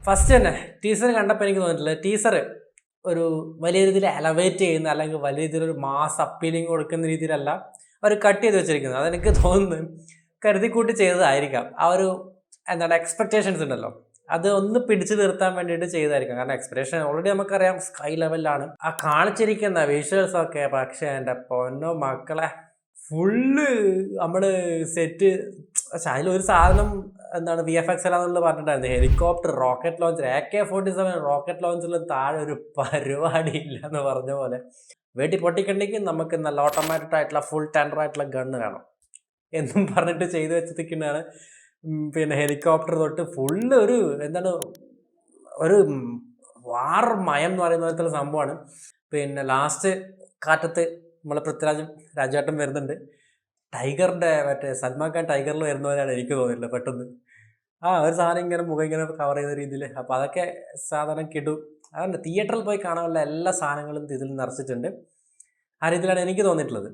First തന്നെ teaser കണ്ടപ്പോൾ എനിക്ക് തോന്നിയിട്ടില്ല. ടീസർ ഒരു വലിയ രീതിയിൽ എലവേറ്റ് ചെയ്യുന്ന അല്ലെങ്കിൽ വലിയ രീതിയിലൊരു മാസ് അപ്പീലിംഗ് കൊടുക്കുന്ന രീതിയിലല്ല അവർ കട്ട് ചെയ്ത് വെച്ചിരിക്കുന്നത്. അതെനിക്ക് തോന്നുന്നു കരുതിക്കൂട്ടി ചെയ്തതായിരിക്കാം. ആ ഒരു എന്താണ് എക്സ്പെക്റ്റേഷൻസ് ഉണ്ടല്ലോ, അത് ഒന്ന് പിടിച്ചു നിർത്താൻ വേണ്ടിയിട്ട് ചെയ്തതായിരിക്കാം. കാരണം എക്സ്പെക്റ്റേഷൻ ഓൾറെഡി നമുക്കറിയാം സ്കൈ ലെവലിലാണ്. ആ കാണിച്ചിരിക്കുന്ന വിഷ്വൽസ് ഒക്കെ, പക്ഷേ എൻ്റെ പൊന്നോ മക്കളെ ഫുള്ള് നമ്മള് സെറ്റ്. പക്ഷെ അതിലൊരു സാധനം എന്താണ് VFX എന്നുള്ളത് പറഞ്ഞിട്ടുണ്ടായിരുന്നു. Helicopter, rocket launcher, AK-47 rocket ലോഞ്ചറിലും താഴെ ഒരു പരിപാടി ഇല്ല എന്ന് പറഞ്ഞ പോലെ വെട്ടി പൊട്ടിക്കണ്ടെങ്കിൽ നമുക്ക് നല്ല ഓട്ടോമാറ്റിക് ആയിട്ടുള്ള ഫുൾ ടെൻഡർ ആയിട്ടുള്ള ഗണ്ണ് വേണം എന്നും പറഞ്ഞിട്ട് ചെയ്തു വെച്ചിരിക്കുന്നതാണ്. പിന്നെ ഹെലികോപ്റ്റർ തൊട്ട് ഫുള്ള് ഒരു എന്താണ് ഒരു വാർ മയം എന്ന് പറയുന്ന പോലത്തെ സംഭവമാണ്. പിന്നെ ലാസ്റ്റ് കാറ്റത്ത് നമ്മളെ പൃഥ്വിരാജും രാജുവേട്ടൻ വരുന്നുണ്ട്. ടൈഗറിന്റെ മറ്റേ സൽമാൻ ഖാൻ ടൈഗറിൽ വരുന്ന പോലെയാണ് എനിക്ക് തോന്നിയില്ല പെട്ടെന്ന്. ആ ഒരു സാധനം ഇങ്ങനെ മുഖം ഇങ്ങനെ കവർ ചെയ്യുന്ന രീതിയിൽ. അപ്പോൾ അതൊക്കെ സാധനം കിടും. അതുകൊണ്ട് തിയേറ്ററിൽ പോയി കാണാനുള്ള എല്ലാ സാധനങ്ങളും ഇതിൽ നിറച്ചിട്ടുണ്ട്. ആ രീതിയിലാണ് എനിക്ക് തോന്നിയിട്ടുള്ളത്.